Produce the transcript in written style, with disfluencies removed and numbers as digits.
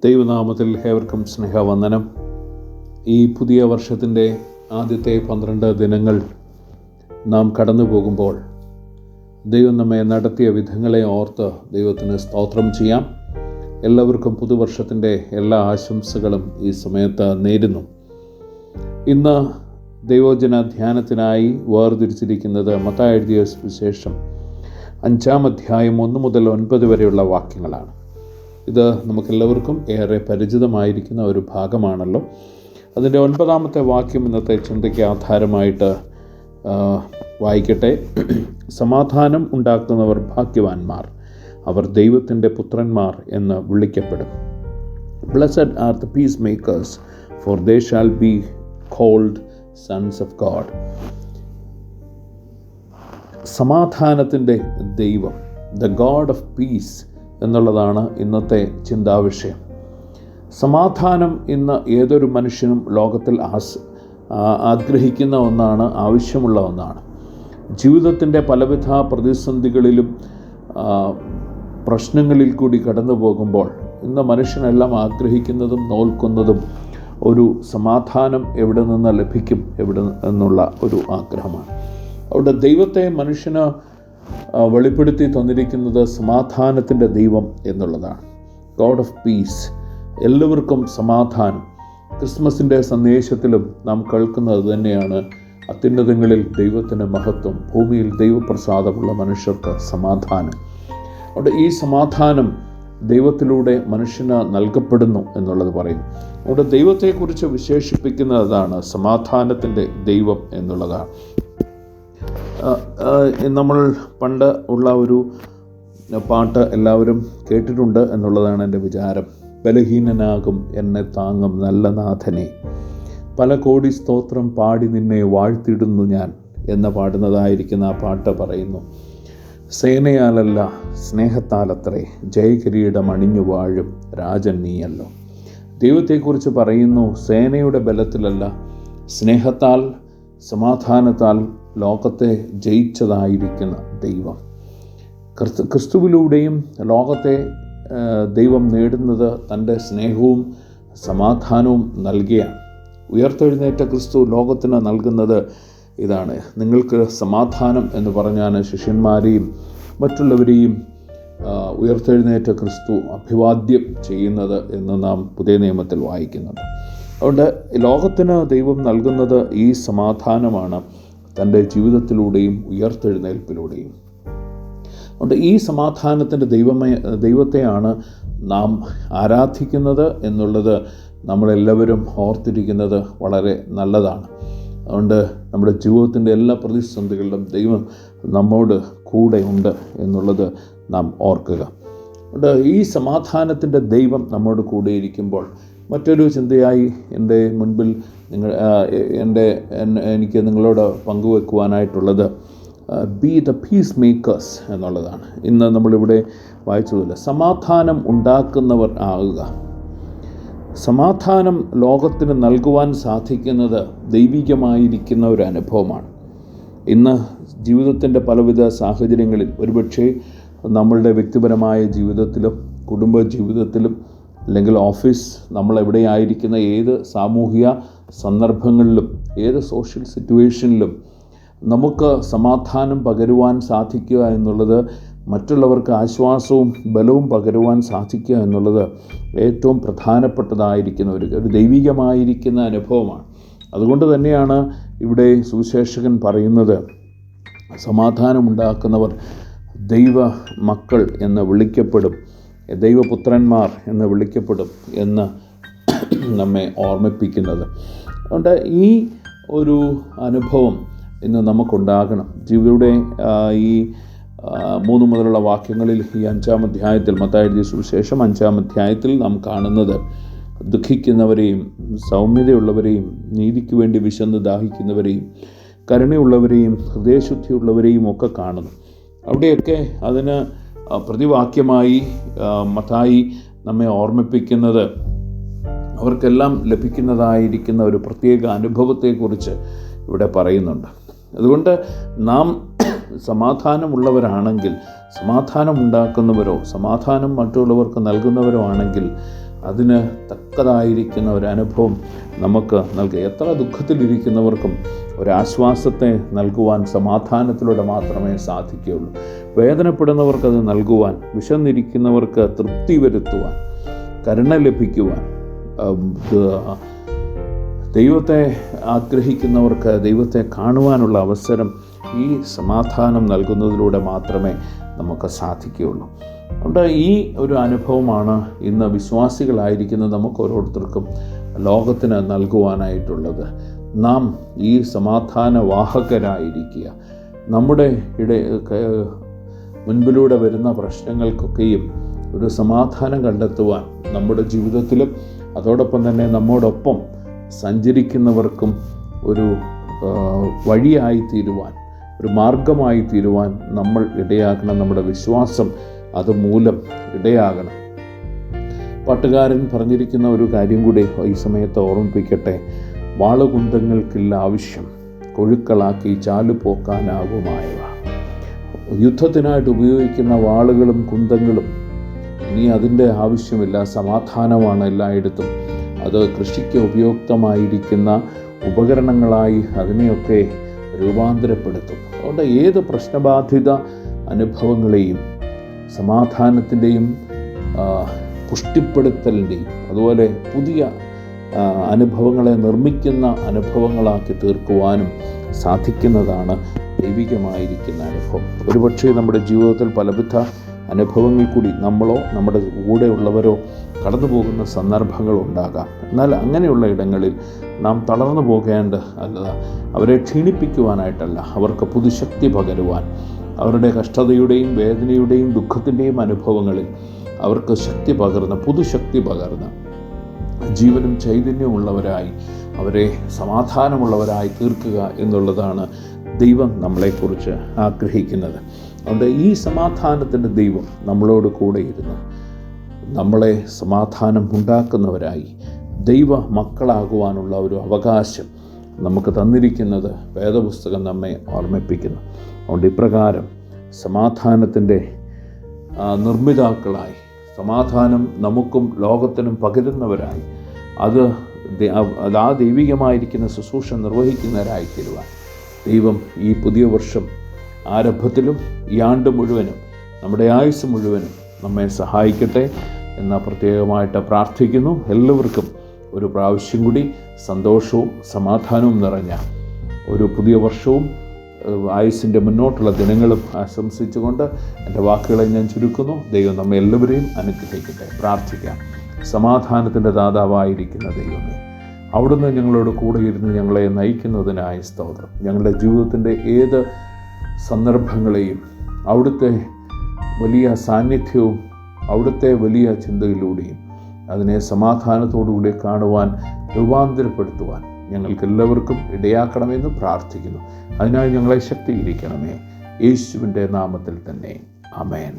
ദൈവനാമത്തിൽ ഏവർക്കും സ്നേഹവന്ദനം. ഈ പുതിയ വർഷത്തിൻ്റെ ആദ്യത്തെ 12 ദിനങ്ങൾ നാം കടന്നു പോകുമ്പോൾ ദൈവം നമ്മെ നടത്തിയ വിധങ്ങളെ ഓർത്ത് ദൈവത്തിന് സ്തോത്രം ചെയ്യാം. എല്ലാവർക്കും പുതുവർഷത്തിൻ്റെ എല്ലാ ആശംസകളും ഈ സമയത്ത് നേരുന്നു. ഇന്ന് ദൈവവചന ധ്യാനത്തിനായി വേർതിരിച്ചിരിക്കുന്നത് മത്തായി എഴുതിയ സുവിശേഷം 5-ാം അധ്യായം 1 മുതൽ 9 വരെയുള്ള വാക്യങ്ങളാണ്. ഇത് നമുക്കെല്ലാവർക്കും ഏറെ പരിചിതമായിരിക്കുന്ന ഒരു ഭാഗമാണല്ലോ. അതിൻ്റെ 9-ാമത്തെ വാക്യം ഇന്നത്തെ ചിന്തയ്ക്ക് ആധാരമായിട്ട് വായിക്കട്ടെ. സമാധാനം ഉണ്ടാക്കുന്നവർ ഭാഗ്യവാന്മാർ, അവർ ദൈവത്തിൻ്റെ പുത്രന്മാർ എന്ന് വിളിക്കപ്പെടും. Blessed are the peacemakers, for they shall be called sons of God. സമാധാനത്തിൻ്റെ ദൈവം, ദ ഗോഡ് ഓഫ് പീസ് എന്നുള്ളതാണ് ഇന്നത്തെ ചിന്താവിഷയം. സമാധാനം ഇന്ന് ഏതൊരു മനുഷ്യനും ലോകത്തിൽ ആഗ്രഹിക്കുന്ന ഒന്നാണ്, ആവശ്യമുള്ള ഒന്നാണ്. ജീവിതത്തിൻ്റെ പലവിധ പ്രതിസന്ധികളിലും പ്രശ്നങ്ങളിൽ കൂടി കടന്നു പോകുമ്പോൾ ഇന്ന് മനുഷ്യനെല്ലാം ആഗ്രഹിക്കുന്നതും നോൽക്കുന്നതും ഒരു സമാധാനം എവിടെ നിന്ന് ലഭിക്കും എന്നുള്ള ഒരു ആഗ്രഹമാണ്. അവിടെ ദൈവത്തെ മനുഷ്യന് വെളിപ്പെടുത്തി തന്നിരിക്കുന്നത് സമാധാനത്തിൻ്റെ ദൈവം എന്നുള്ളതാണ്. ഗോഡ് ഓഫ് പീസ്, എല്ലാവർക്കും സമാധാനം. ക്രിസ്മസിൻ്റെ സന്ദേശത്തിലും നാം കേൾക്കുന്നത് തന്നെയാണ്. അത്യുന്നതങ്ങളിൽ ദൈവത്തിൻ്റെ മഹത്വം, ഭൂമിയിൽ ദൈവപ്രസാദമുള്ള മനുഷ്യർക്ക് സമാധാനം. അവിടെ ഈ സമാധാനം ദൈവത്തിലൂടെ മനുഷ്യന് നൽകപ്പെടുന്നു എന്നുള്ളത് പറയും. അവിടെ ദൈവത്തെക്കുറിച്ച് വിശേഷിപ്പിക്കുന്നതാണ് സമാധാനത്തിൻ്റെ ദൈവം എന്നുള്ളതാണ്. നമ്മൾ പണ്ട് ഉള്ള ഒരു പാട്ട് എല്ലാവരും കേട്ടിട്ടുണ്ട് എന്നുള്ളതാണ് എൻ്റെ വിചാരം. ബലഹീനനാകും എന്നെ താങ്ങും നല്ല നാഥനെ, പല കോടി സ്തോത്രം പാടി നിന്നെ വാഴ്ത്തിടുന്നു ഞാൻ എന്ന് പാടുന്നതായിരിക്കുന്ന ആ പാട്ട് പറയുന്നു. സേനയാലല്ല സ്നേഹത്താലത്രേ ജയകിരീടം അണിഞ്ഞു വാഴും രാജൻ നീയല്ലോ. ദൈവത്തെക്കുറിച്ച് പറയുന്നു, സേനയുടെ ബലത്തിലല്ല, സ്നേഹത്താൽ സമാധാനത്താൽ ലോകത്തെ ജയിച്ചതായിരിക്കുന്ന ദൈവം. ക്രിസ്തുവിലൂടെയും ലോകത്തെ ദൈവം നേടുന്നത് തൻ്റെ സ്നേഹവും സമാധാനവും നൽകിയാണ്. ഉയർത്തെഴുന്നേറ്റ ക്രിസ്തു ലോകത്തിന് നൽകുന്നത് ഇതാണ്. നിങ്ങൾക്ക് സമാധാനം എന്ന് പറഞ്ഞാണ് ശിഷ്യന്മാരെയും മറ്റുള്ളവരെയും ഉയർത്തെഴുന്നേറ്റ ക്രിസ്തു അഭിവാദ്യം ചെയ്യുന്നത് എന്ന് നാം പുതിയ നിയമത്തിൽ വായിക്കുന്നുണ്ട്. അതുകൊണ്ട് ലോകത്തിന് ദൈവം നൽകുന്നത് ഈ സമാധാനമാണ്, തൻ്റെ ജീവിതത്തിലൂടെയും ഉയർത്തെഴുന്നേൽപ്പിലൂടെയും. അതുകൊണ്ട് ഈ സമാധാനത്തിൻ്റെ ദൈവത്തെയാണ് നാം ആരാധിക്കുന്നത് എന്നുള്ളത് നമ്മളെല്ലാവരും ഓർത്തിരിക്കുന്നത് വളരെ നല്ലതാണ്. അതുകൊണ്ട് നമ്മുടെ ജീവിതത്തിൻ്റെ എല്ലാ പ്രതിസന്ധികളിലും ദൈവം നമ്മോട് കൂടെ ഉണ്ട് എന്നുള്ളത് നാം ഓർക്കുക. അതുകൊണ്ട് ഈ സമാധാനത്തിൻ്റെ ദൈവം നമ്മോട് കൂടെ ഇരിക്കുമ്പോൾ മറ്റൊരു ചിന്തയായി എൻ്റെ മുൻപിൽ എനിക്ക് നിങ്ങളോട് പങ്കുവെക്കുവാനായിട്ടുള്ളത് ബി ദ പീസ് മേക്കേഴ്സ് എന്നുള്ളതാണ്. ഇന്ന് നമ്മളിവിടെ വായിച്ചതില്ല, സമാധാനം ഉണ്ടാക്കുന്നവർ ആകുക. സമാധാനം ലോകത്തിന് നൽകുവാൻ സാധിക്കുന്നത് ദൈവികമായിരിക്കുന്ന ഒരു അനുഭവമാണ്. ഇന്ന് ജീവിതത്തിൻ്റെ പലവിധ സാഹചര്യങ്ങളിൽ ഒരുപക്ഷെ നമ്മളുടെ വ്യക്തിപരമായ ജീവിതത്തിലും കുടുംബ ജീവിതത്തിലും അല്ലെങ്കിൽ ഓഫീസ്, നമ്മളെവിടെയായിരിക്കുന്ന ഏത് സാമൂഹിക സന്ദർഭങ്ങളിലും ഏത് സോഷ്യൽ സിറ്റുവേഷനിലും നമുക്ക് സമാധാനം പകരുവാൻ സാധിക്കുക എന്നുള്ളത്, മറ്റുള്ളവർക്ക് ആശ്വാസവും ബലവും പകരുവാൻ സാധിക്കുക എന്നുള്ളത് ഏറ്റവും പ്രധാനപ്പെട്ടതായിരിക്കുന്ന ഒരു ദൈവികമായിരിക്കുന്ന അനുഭവമാണ്. അതുകൊണ്ട് തന്നെയാണ് ഇവിടെ സുവിശേഷകൻ പറയുന്നത്, സമാധാനമുണ്ടാക്കുന്നവർ ദൈവ മക്കൾ എന്ന് വിളിക്കപ്പെടും, ദൈവപുത്രന്മാർ എന്ന് വിളിക്കപ്പെടും എന്ന് നമ്മെ ഓർമ്മിപ്പിക്കുന്നത്. അതുകൊണ്ട് ഈ ഒരു അനുഭവം ഇന്ന് നമുക്കുണ്ടാകണം. ജീവിതയുടെ ഈ 3 മുതലുള്ള വാക്യങ്ങളിൽ ഈ 5-ാം അധ്യായത്തിൽ, മത്തായി എഴുതിയ സുവിശേഷം 5-ാം അധ്യായത്തിൽ നാം കാണുന്നത് ദുഃഖിക്കുന്നവരെയും സൗമ്യതയുള്ളവരെയും നീതിക്ക് വേണ്ടി വിശന്ന് ദാഹിക്കുന്നവരെയും കരുണയുള്ളവരെയും ഹൃദയശുദ്ധിയുള്ളവരെയും ഒക്കെ കാണുന്നു. അവിടെയൊക്കെ അതിന് പ്രതിവാക്യമായി മത്തായി നമ്മെ ഓർമ്മിപ്പിക്കുന്നത് അവർക്കെല്ലാം ലഭിക്കുന്നതായിരിക്കുന്ന ഒരു പ്രത്യേക അനുഭവത്തെക്കുറിച്ച് ഇവിടെ പറയുന്നുണ്ട്. അതുകൊണ്ട് നാം സമാധാനമുള്ളവരാണെങ്കിൽ, സമാധാനം ഉണ്ടാക്കുന്നവരോ സമാധാനം മറ്റുള്ളവർക്ക് നൽകുന്നവരോ ആണെങ്കിൽ അതിന് തക്കതായിരിക്കുന്ന ഒരനുഭവം നമുക്ക് നൽകുക. എത്ര ദുഃഖത്തിലിരിക്കുന്നവർക്കും ഒരാശ്വാസത്തെ നൽകുവാൻ സമാധാനത്തിലൂടെ മാത്രമേ സാധിക്കുകയുള്ളൂ. വേദനപ്പെടുന്നവർക്കത് നൽകുവാൻ, വിശന്നിരിക്കുന്നവർക്ക് തൃപ്തി വരുത്തുവാൻ, കരുണ ലഭിക്കുവാൻ, ദൈവത്തെ ആഗ്രഹിക്കുന്നവർക്ക് ദൈവത്തെ കാണുവാനുള്ള അവസരം ഈ സമാധാനം നൽകുന്നതിലൂടെ മാത്രമേ നമുക്ക് സാധിക്കുകയുള്ളൂ. അതുകൊണ്ട് ഈ ഒരു അനുഭവമാണ് ഇന്ന് വിശ്വാസികളായിരിക്കുന്ന നമുക്ക് ഓരോരുത്തർക്കും ലോകത്തിന് നൽകുവാനായിട്ടുള്ളത്. നാം ഈ സമാധാന വാഹകരായിരിക്കുക. നമ്മുടെ മുൻപിലൂടെ വരുന്ന പ്രശ്നങ്ങൾക്കൊക്കെയും ഒരു സമാധാനം കണ്ടെത്തുവാൻ നമ്മുടെ ജീവിതത്തിലും അതോടൊപ്പം തന്നെ നമ്മോടൊപ്പം സഞ്ചരിക്കുന്നവർക്കും ഒരു വഴിയായി തീരുവാൻ, ഒരു മാർഗമായി തീരുവാൻ നമ്മൾ ഇടയാകണം. നമ്മുടെ വിശ്വാസം അതുമൂലം ഇടയാകണം. പാട്ടുകാരൻ പറഞ്ഞിരിക്കുന്ന ഒരു കാര്യം കൂടി ഈ സമയത്ത് ഓർമ്മിപ്പിക്കട്ടെ. വാളുകുന്തങ്ങൾക്കില്ല ആവശ്യം, കൊഴുക്കളാക്കി ചാലുപോക്കാനാവുമായവ. യുദ്ധത്തിനായിട്ട് ഉപയോഗിക്കുന്ന വാളുകളും കുന്തങ്ങളും ഇനി അതിൻ്റെ ആവശ്യമില്ല. സമാധാനമാണ് എല്ലായിടത്തും. അത് കൃഷിക്ക് ഉപയുക്തമായിരിക്കുന്ന ഉപകരണങ്ങളായി അതിനെയൊക്കെ രൂപാന്തരപ്പെടുത്തും. അതുകൊണ്ട് ഏത് പ്രശ്നബാധിത അനുഭവങ്ങളെയും സമാധാനത്തിൻ്റെയും പുഷ്ടിപ്പെടുത്തലിൻ്റെയും അതുപോലെ പുതിയ അനുഭവങ്ങളെ നിർമ്മിക്കുന്ന അനുഭവങ്ങളാക്കി തീർക്കുവാനും സാധിക്കുന്നതാണ് ദൈവികമായിരിക്കുന്ന അനുഭവം. ഒരുപക്ഷെ നമ്മുടെ ജീവിതത്തിൽ പലവിധ അനുഭവങ്ങൾ കൂടി നമ്മളോ നമ്മുടെ കൂടെയുള്ളവരോ കടന്നു പോകുന്ന സന്ദർഭങ്ങളുണ്ടാകാം. എന്നാൽ അങ്ങനെയുള്ള ഇടങ്ങളിൽ നാം തളർന്നു പോകേണ്ട അല്ല, അവരെ ക്ഷീണിപ്പിക്കുവാനായിട്ടല്ല, അവർക്ക് പുതുശക്തി പകരുവാൻ, അവരുടെ കഷ്ടതയുടെയും വേദനയുടെയും ദുഃഖത്തിൻ്റെയും അനുഭവങ്ങളിൽ അവർക്ക് ശക്തി പകർന്ന്, പുതുശക്തി പകർന്ന് ജീവനും ചൈതന്യമുള്ളവരായി, അവരെ സമാധാനമുള്ളവരായി തീർക്കുക എന്നുള്ളതാണ് ദൈവം നമ്മളെക്കുറിച്ച് ആഗ്രഹിക്കുന്നത്. അതുകൊണ്ട് ഈ സമാധാനത്തിൻ്റെ ദൈവം നമ്മളോട് കൂടെ ഇരുന്ന് നമ്മളെ സമാധാനം ഉണ്ടാക്കുന്നവരായി ദൈവ മക്കളാകുവാനുള്ള ഒരു അവകാശം നമുക്ക് തന്നിരിക്കുന്നത് വേദപുസ്തകം നമ്മെ ഓർമ്മിപ്പിക്കുന്നു. അതുകൊണ്ട് ഇപ്രകാരം സമാധാനത്തിൻ്റെ നിർമ്മിതാക്കളായി, സമാധാനം നമുക്കും ലോകത്തിനും പകരുന്നവരായി, ആ ദൈവികമായിരിക്കുന്ന ശുശ്രൂഷ നിർവഹിക്കുന്നവരായി തീരുവാൻ ദൈവം ഈ പുതിയ വർഷം ആരംഭത്തിലും ഈ ആണ്ട് മുഴുവനും നമ്മുടെ ആയുസ് മുഴുവനും നമ്മെ സഹായിക്കട്ടെ എന്ന് പ്രത്യേകമായിട്ട് പ്രാർത്ഥിക്കുന്നു. എല്ലാവർക്കും ഒരു പ്രാവശ്യം കൂടി സന്തോഷവും സമാധാനവും നിറഞ്ഞ ഒരു പുതിയ വർഷവും ആയുസ്സിൻ്റെ മുന്നോട്ടുള്ള ദിനങ്ങളും ആശംസിച്ചുകൊണ്ട് എൻ്റെ വാക്കുകളെ ഞാൻ ചുരുക്കുന്നു. ദൈവം നമ്മെ എല്ലാവരെയും അനുഗ്രഹിക്കട്ടെ. പ്രാർത്ഥിക്കാം. സമാധാനത്തിൻ്റെ ദാതാവായിരിക്കുന്ന ദൈവമേ, അവിടുന്ന് ഞങ്ങളോട് കൂടെ ഇരുന്ന് ഞങ്ങളെ നയിക്കുന്നതിനായി സ്തോത്രം. ഞങ്ങളുടെ ജീവിതത്തിൻ്റെ ഏത് സന്ദർഭങ്ങളെയും അവിടുത്തെ വലിയ സാന്നിധ്യവും അവിടുത്തെ വലിയ ചിന്തയിലൂടെയും അതിനെ സമാധാനത്തോടുകൂടി കാണുവാൻ, രൂപാന്തരപ്പെടുത്തുവാൻ ഞങ്ങൾക്കെല്ലാവർക്കും ഇടയാക്കണമെന്ന് പ്രാർത്ഥിക്കുന്നു. അതിനായി ഞങ്ങളെ ശക്തീകരിക്കണമേ. യേശുവിൻ്റെ നാമത്തിൽ തന്നെ. ആമേൻ.